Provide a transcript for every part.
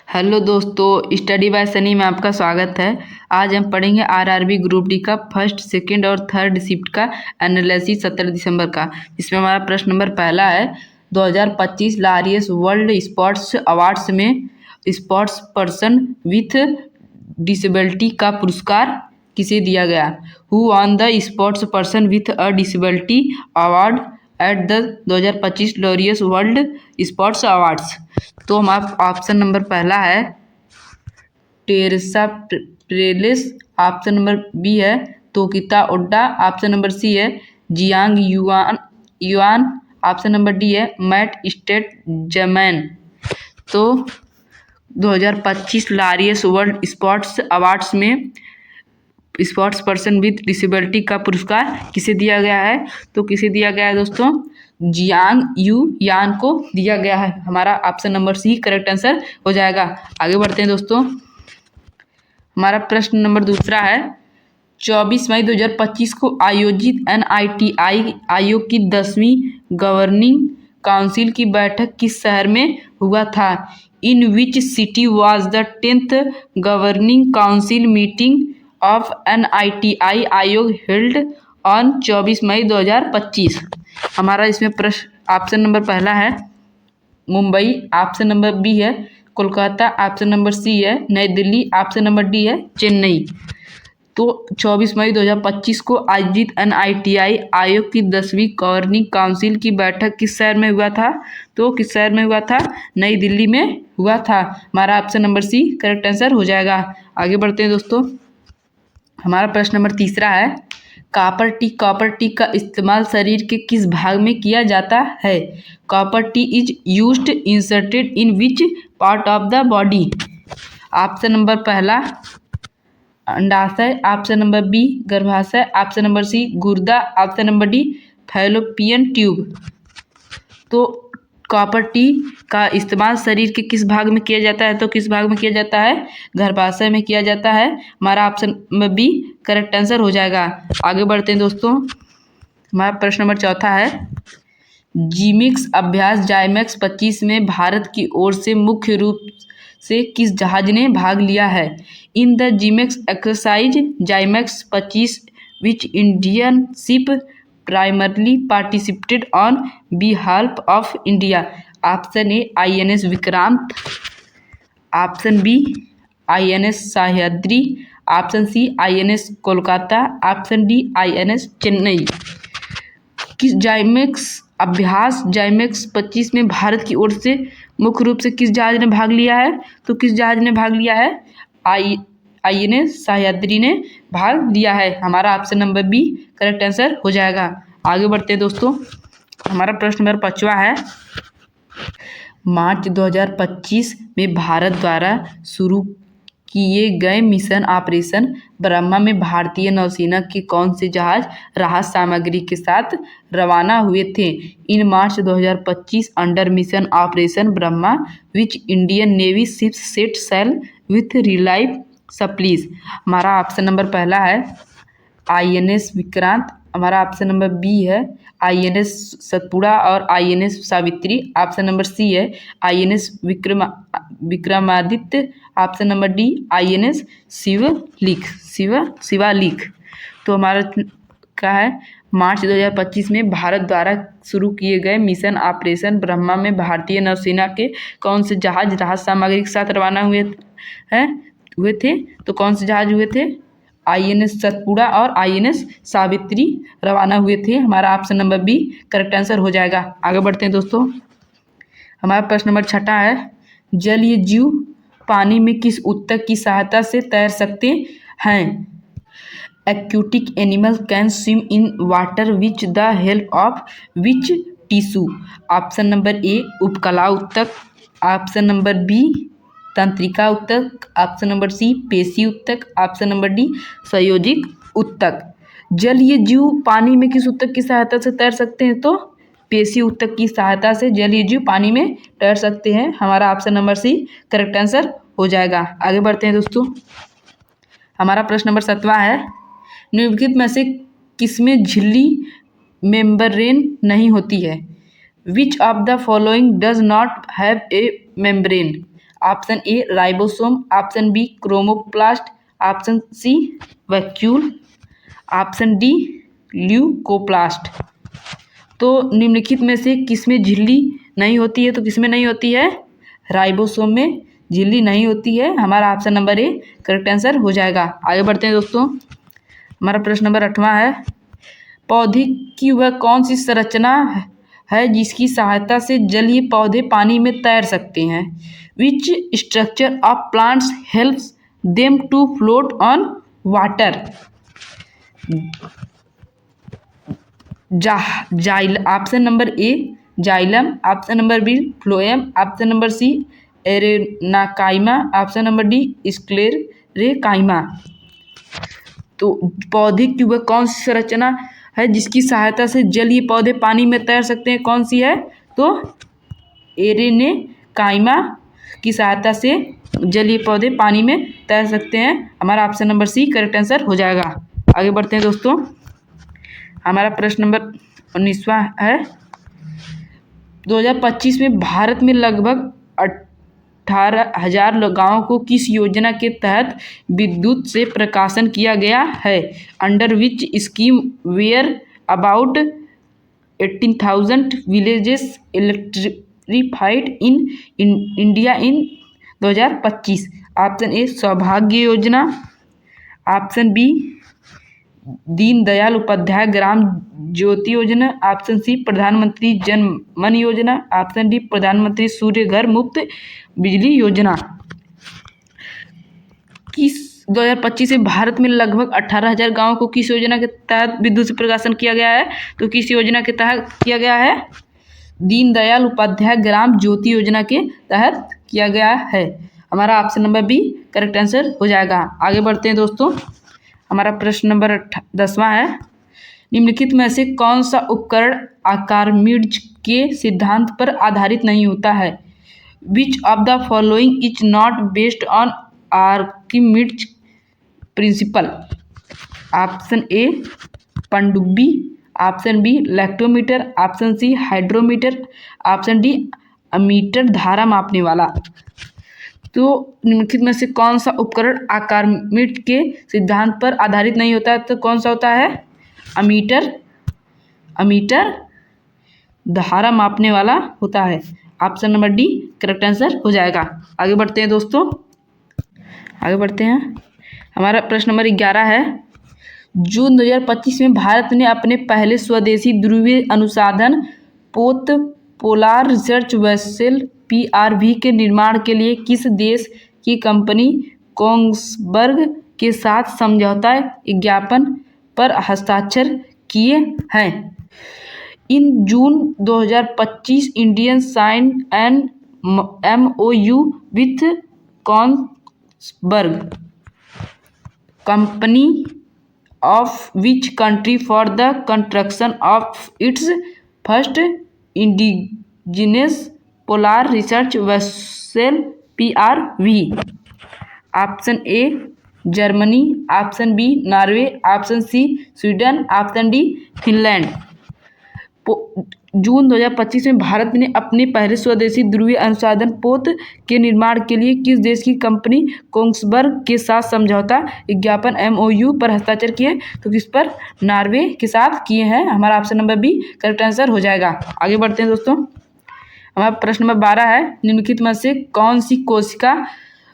Hello दोस्तों, study bye Sunny में आपका स्वागत है। आज हम पढ़ेंगे आरआरबी ग्रुप डी का फर्स्ट, सेकंड और थर्ड शिफ्ट का एनालिसिस 17 दिसंबर का। इसमें हमारा प्रश्न नंबर पहला है, 2025 लारियस वर्ल्ड स्पोर्ट्स अवार्ड्स में स्पोर्ट्स पर्सन विथ डिसेबिलिटी का पुरस्कार किसे दिया गया? Who won the sports person with a disability award at the 2025 Laureus world sports awards. तो हमारा ऑप्शन नंबर पहला है Teresa Perales, option number B है Tokito Oda, option number C है Jiang yuan, option number D है mat state जमैन। तो 2025 Laureus world sports awards में स्पोर्ट्स पर्सन विद डिसेबिलिटी का पुरस्कार किसे दिया गया है? तो किसे दिया गया है दोस्तों? जियांग यू यान को दिया गया है। हमारा option number C correct answer हो जाएगा। आगे बढ़ते हैं दोस्तों। हमारा प्रश्न नंबर दूसरा है, 24 मई 2025 को आयोजित NITI आयोग की 10वीं गवर्निंग काउंसिल की बैठक किस शहर में हुआ था? In which city was the 10th governing council meeting of NITI Aayog held on 24 May 2025। हमारा इसमें प्रश्न ऑप्शन नंबर पहला है मुंबई, ऑप्शन नंबर बी है कोलकाता, ऑप्शन नंबर सी है नई दिल्ली, ऑप्शन नंबर डी है चेन्नई। तो 24 मई 2025 को आयोजित NITI आयोग की 10वीं गवर्निंग काउंसिल की बैठक किस शहर में हुआ था? तो किस शहर में हुआ था? नई दिल्ली में हुआ था। हमारा option number C correct answer हो जाएगा। आगे बढ़ते हैं दोस्तों। हमारा प्रश्न नंबर तीसरा है, कॉपर टी का इस्तेमाल शरीर के किस भाग में किया जाता है? Copper T is used inserted in which part of the body? Option number पहला अंडाशय, ऑप्शन नंबर बी गर्भाशय, ऑप्शन नंबर सी गुर्दा, option number D fallopian tube. तो कॉपर टी का इस्तेमाल शरीर के किस भाग में किया जाता है? तो किस भाग में किया जाता है? गर्भाशय में किया जाता है। हमारा option number B correct answer हो जाएगा। आगे बढ़ते हैं दोस्तों। हमारा प्रश्न नंबर चौथा है, जीमिक्स अभ्यास जाइमैक्स 25 में भारत की ओर से मुख्य रूप से किस जहाज ने भाग लिया है? In the JIMEX exercise JIMEX 25 which Indian ship primarily participated on behalf of India? Option A INS Vikrant, option B INS Sahyadri, option C INS Kolkata, option D INS Chennai. किस जाइमैक्स अभ्यास जाइमैक्स 25 में भारत की ओर से मुख्य रूप से किस जहाज ने भाग लिया है? तो किस जहाज ने भाग लिया है? INS सह्याद्री ने भाग लिया है। हमारा option number B correct answer हो जाएगा। आगे बढ़ते हैं दोस्तों। हमारा प्रश्न नंबर 5वां है, मार्च 2025 में भारत द्वारा शुरू किए गए मिशन ऑपरेशन ब्रह्मा में भारतीय नौसेना के कौन से जहाज राहत सामग्री के साथ रवाना हुए थे? In March 2025 under mission operation Brahma which Indian navy ships set sail with relief supplies. हमारा ऑप्शन नंबर पहला है INS विक्रांत, हमारा ऑप्शन नंबर बी है INS सतपुड़ा और INS Savitri, option number C है INS Vikramaditya, option number D INS Shivalik. तो हमारा क्या है, मार्च 2025 में भारत द्वारा शुरू किए गए मिशन ऑपरेशन ब्रह्मा में भारतीय नौसेना के कौन से जहाज राहत सामग्री के साथ रवाना हुए थे? तो कौन से जहाज हुए थे? INS सतपुड़ा और INS सावित्री रवाना हुए थे। हमारा option number B correct answer हो जाएगा। आगे बढ़ते हैं दोस्तों। हमारा प्रश्न नंबर 6 है, जलीय जीव पानी में किस ऊतक की सहायता से तैर सकते हैं? Aquatic animal can swim in water which the help of which tissue? Option number ए उपकला ऊतक, ऑप्शन नंबर बी तंत्रिका ऊतक, ऑप्शन नंबर सी पेशी ऊतक, ऑप्शन नंबर डी संयोजिक ऊतक। जलीय जीव पानी में किस ऊतक की सहायता से तैर सकते हैं? तो पेशी ऊतक की सहायता से जलीय जीव पानी में तैर सकते हैं। हमारा option number C correct answer हो जाएगा। आगे बढ़ते हैं दोस्तों। हमारा प्रश्न नंबर 7वां है, निम्नलिखित में से किसमें झिल्ली मेम्ब्रेन नहीं होती है? Which of the following does not have a membrane? Option A ribosome, option B chromoplast, option C vacuole, option D leucoplast. तो निम्नलिखित में से किसमें झिल्ली नहीं होती है? तो किसमें नहीं होती है? राइबोसोम में झिल्ली नहीं होती है। हमारा option number A correct answer हो जाएगा। आगे बढ़ते हैं दोस्तों। हमारा प्रश्न नंबर 8वां है, पौधे की वह कौन सी संरचना है जिसकी सहायता से जलीय पौधे पानी में तैर सकते हैं? Which structure of plants helps them to float on water? Option number A xylem, option number B phloem, option number C aerenchyma, option number D sclerenchyma. तो पौधे की वह कौन सी संरचना है जिसकी सहायता से जलीय पौधे पानी में तैर सकते हैं? कौन सी है? तो एरेनेकाइमा की सहायता से जलीय पौधे पानी में तैर सकते हैं। हमारा option number C correct answer हो जाएगा। आगे बढ़ते हैं दोस्तों। हमारा प्रश्न नंबर 19वां है, 2025 में भारत में लगभग 18,000 गाँवों को किस योजना के तहत विद्युत से प्रकाशन किया गया है? Under which scheme were about 18,000 villages electrified in India in 2025? Option A Saubhagya Yojana, option B Deendayal Upadhyaya Gram Jyoti Yojana, option सी प्रधानमंत्री जन मन योजना, ऑप्शन डी प्रधानमंत्री सूर्य घर मुफ्त बिजली योजना। किस 2025 में भारत में लगभग 18,000 गाँवों को किस योजना के तहत विद्युत से प्रकाशन किया गया है? तो किस योजना के तहत किया गया है? दीनदयाल उपाध्याय ग्राम ज्योति योजना के तहत किया गया है। हमारा option number B correct answer हो जाएगा। आगे बढ़ते हैं दोस्तों। हमारा प्रश्न नंबर 10वां है, निम्नलिखित में से कौन सा उपकरण आर्किमिडीज के सिद्धांत पर आधारित नहीं होता है? Which of the following is not based on Archimedes principle? Option A पनडुब्बी, option B lactometer, option C hydrometer, option D ammeter धारा मापने वाला। तो निम्नलिखित में से कौन सा उपकरण आर्किमिडीज के सिद्धांत पर आधारित नहीं होता है? तो कौन सा होता है? अमीटर धारा मापने वाला होता है। Option number D correct answer हो जाएगा। आगे बढ़ते हैं दोस्तों। आगे बढ़ते हैं। हमारा प्रश्न नंबर 11 है, जून 2025 में भारत ने अपने पहले स्वदेशी ध्रुवीय अनुसंधान पोत पोलार रिसर्च वेसल PRV के निर्माण के लिए किस देश की कंपनी कोंग्सबर्ग के साथ समझौता ज्ञापन पर हस्ताक्षर किए हैं? In June 2025 Indian sign an MOU with Kongsberg company of which country for the construction of its first indigenous polar research vessel PRV? Option A Germany, option B Norway, option C Sweden, option D Finland. जून 2025 में भारत ने अपने पहले स्वदेशी ध्रुवीय अनुसंधान पोत के निर्माण के लिए किस देश की कंपनी कोंग्सबर्ग के साथ समझौता ज्ञापन MOU पर हस्ताक्षर किए? तो किस पर? नॉर्वे के साथ किए हैं। हमारा option number B correct answer हो जाएगा। आगे बढ़ते हैं दोस्तों। हमारा प्रश्न नंबर 12 है, निम्नलिखित में से कौन सी कोशिका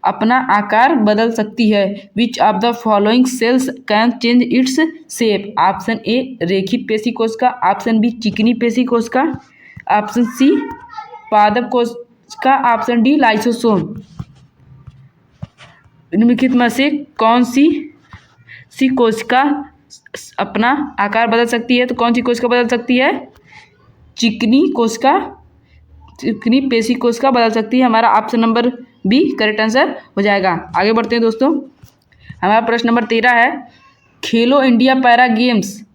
अपना आकार बदल सकती है? Which of the following cells can change its shape? Option A रेखी पेशी कोशिका, ऑप्शन बी चिकनी पेशी कोशिका, ऑप्शन सी पादप कोशिका, ऑप्शन डी लाइसोसोम। निम्नलिखित में से कौन सी कोशिका अपना आकार बदल सकती है? तो कौन सी कोशिका बदल सकती है? चिकनी पेशी कोशिका बदल सकती है। हमारा option number B correct answer हो जाएगा। आगे बढ़ते हैं दोस्तों। हमारा प्रश्न नंबर 13 है, खेलो इंडिया पैरा गेम्स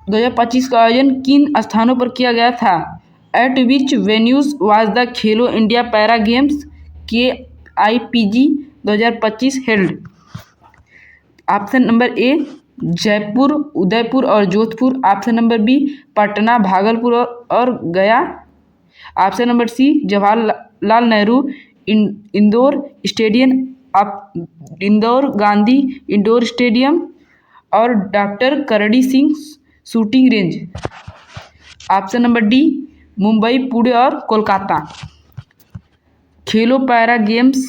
2025 का आयोजन किन स्थानों पर किया गया था? At which venues was the Khelo India para games KIPG 2025 held? Option number A Jaipur, Udaipur और Jodhpur, option number B Patna, Bhagalpur और Gaya, option number C Jawaharlal Nehru Indore stadium, Indore Gandhi indoor stadium और doctor Karni Singh shooting range. Option number D Mumbai, Pune और कोलकाता। खेलो पैरा गेम्स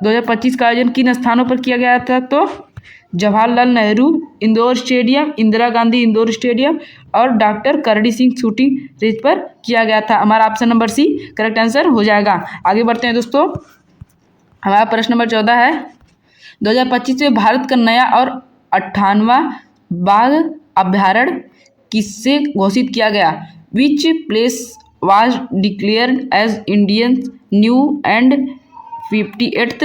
2025 का आयोजन किन स्थानों पर किया गया था? तो जवाहरलाल नेहरू इंदौर स्टेडियम, इंदिरा गांधी इंदौर स्टेडियम और doctor Karni Singh shooting range पर किया गया था। हमारा option number C correct answer हो जाएगा। आगे बढ़ते हैं दोस्तों, हमारा प्रश्न नंबर 14 है 2025 में भारत का नया और 58वां बाघ अभ्यारण्य किससे घोषित किया गया? Which place was declared as Indian new and 58th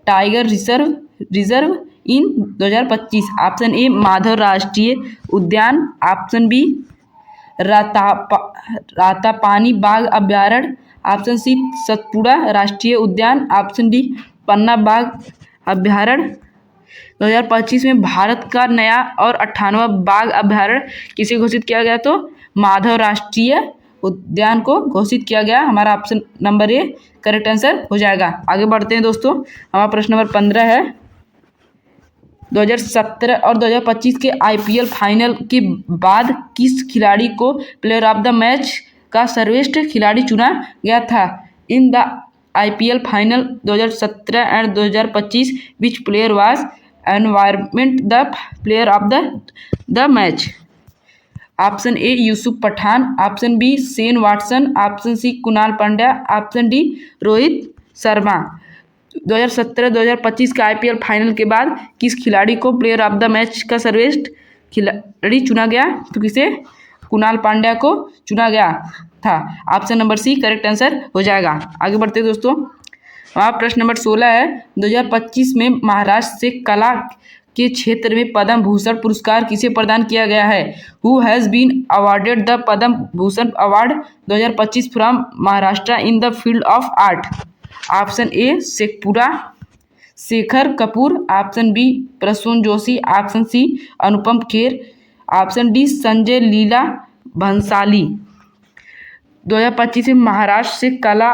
tiger reserve in 2025? Option A Madhav राष्ट्रीय उद्यान, ऑप्शन बी रातापानी बाघ अभ्यारण्य, ऑप्शन सी सतपुड़ा राष्ट्रीय उद्यान, ऑप्शन डी पन्ना बाघ अभ्यारण्य। 2025 में भारत का नया और 58वां बाघ अभ्यारण्य किसे घोषित किया गया? तो माधव राष्ट्रीय उद्यान को घोषित किया गया। हमारा option number A correct answer हो जाएगा। आगे बढ़ते हैं दोस्तों, हमारा प्रश्न नंबर 15 है 2017 और 2025 के IPL फाइनल के बाद किस खिलाड़ी को प्लेयर ऑफ द मैच का सर्वश्रेष्ठ खिलाड़ी चुना गया था? In the IPL final 2017 and 2025 which player was environment the player of the match? Option A Yusuf Pathan, option B Shane Watson, option C Krunal Pandya, option D Rohit Sharma. 2017-2025 का IPL फाइनल के बाद किस खिलाड़ी को प्लेयर ऑफ द मैच का सर्वश्रेष्ठ खिलाड़ी चुना गया? तो किसे? कुणाल पांड्या को चुना गया था। Option number C correct answer हो जाएगा। आगे बढ़ते हैं दोस्तों, हमारा प्रश्न नंबर 16 है 2025 में महाराष्ट्र से कला के क्षेत्र में पद्म भूषण पुरस्कार किसे प्रदान किया गया है? Who has been awarded the Padma Bhushan award 2025 from Maharashtra in the field of art? Option A Shekhar Kapur, option B Prasoon Joshi, option C Anupam Kher, option D Sanjay Leela Bhansali. 2025 में महाराष्ट्र से कला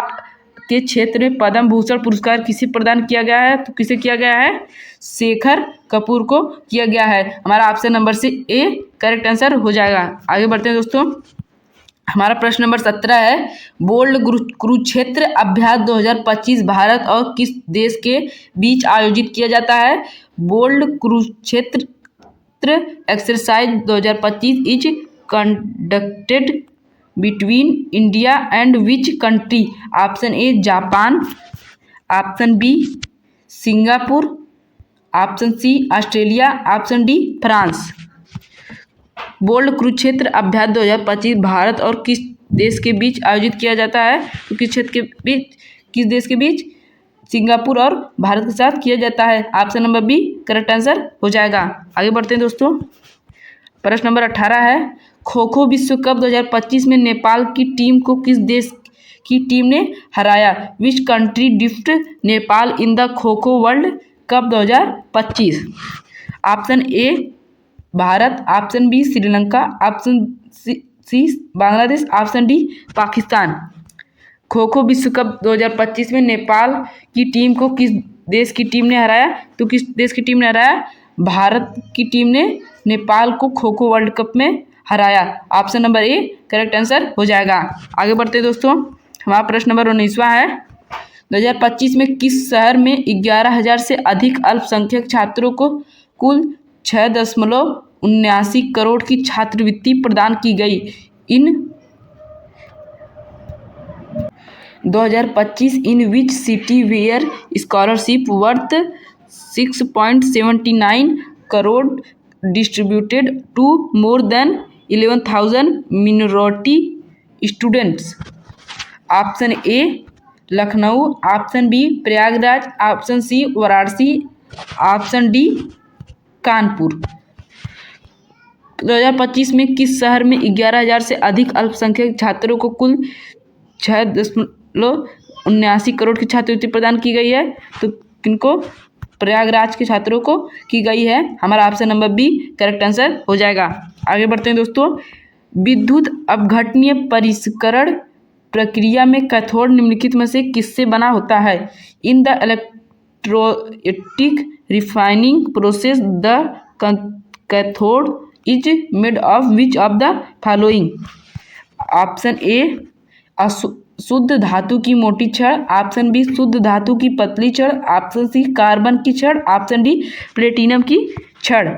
के क्षेत्र में पद्म भूषण पुरस्कार किसे प्रदान किया गया है? तो किसे किया गया है? शेखर कपूर को किया गया है। हमारा ऑप्शन नंबर से ए करेक्ट आंसर हो जाएगा। आगे बढ़ते हैं दोस्तों, हमारा प्रश्न नंबर 17 है बोल्ड कुरुक्षेत्र अभ्यास 2025 भारत और किस देश के बीच आयोजित किया जाता है? Bold Kurukshetra exercise 2025 is conducted between India and which country? Option A Japan, option B Singapore, option C Australia, option D France. Bold Kurukshetra अभ्यास 2025 भारत और किस देश के बीच आयोजित किया जाता है? तो किस क्षेत्र के बीच, किस देश के बीच? सिंगापुर और भारत के साथ किया जाता है। Option number B correct answer हो जाएगा। आगे बढ़ते हैं दोस्तों, प्रश्न नंबर 18 है खो खो विश्व कप 2025 में नेपाल की टीम को किस देश की टीम ने हराया? Which country defeated Nepal in the kho kho world cup 2025? Option A Bharat, option B Sri Lanka, option C Bangladesh, option D Pakistan. Kho kho विश्व कप 2025 में नेपाल की टीम को किस देश की टीम ने हराया? तो किस देश की टीम ने हराया? भारत की टीम ने नेपाल को खो खो वर्ल्ड कप में हराया। Option number A correct answer हो जाएगा। आगे बढ़ते हैं दोस्तों, हमारा प्रश्न नंबर 19वां है 2025 में किस शहर में 11,000 से अधिक अल्पसंख्यक छात्रों को कुल 6.79 करोड़ की छात्रवृत्ति प्रदान की गई? In 2025 in which city were scholarship worth 6.79 crore distributed to more than 11,000 minority students? Option A Lucknow, option B Prayagraj, option C Varanasi, option D Kanpur. 2025 में किस शहर में 11,000 से अधिक अल्पसंख्यक छात्रों को कुल 6.79 करोड़ की छात्रवृत्ति प्रदान की गई है? तो किनको? प्रयागराज के छात्रों को की गई है। हमारा option number B correct answer हो जाएगा। आगे बढ़ते हैं दोस्तों, विद्युत अपघटनीय परिष्करण प्रक्रिया में कैथोड निम्नलिखित में से किससे बना होता है? In the electrolytic refining process the cathode is made of which of the following? Option A शुद्ध धातु की मोटी छड़, ऑप्शन बी शुद्ध धातु की पतली छड़, ऑप्शन सी कार्बन की छड़, ऑप्शन डी प्लेटिनम की छड़।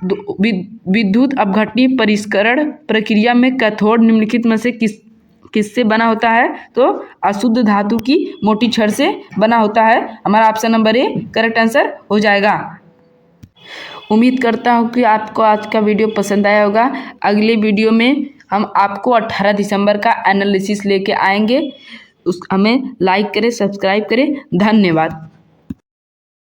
विद्युत अपघटनीय परिष्करण प्रक्रिया में कैथोड निम्नलिखित में से किससे बना होता है? तो अशुद्ध धातु की मोटी छड़ से बना होता है। हमारा option number A correct answer हो जाएगा। उम्मीद करता हूँ कि आपको आज का वीडियो पसंद आया होगा। अगले वीडियो में हम आपको 18 दिसंबर का एनालिसिस लेके आएंगे। हमें लाइक करें, सब्सक्राइब करें। धन्यवाद।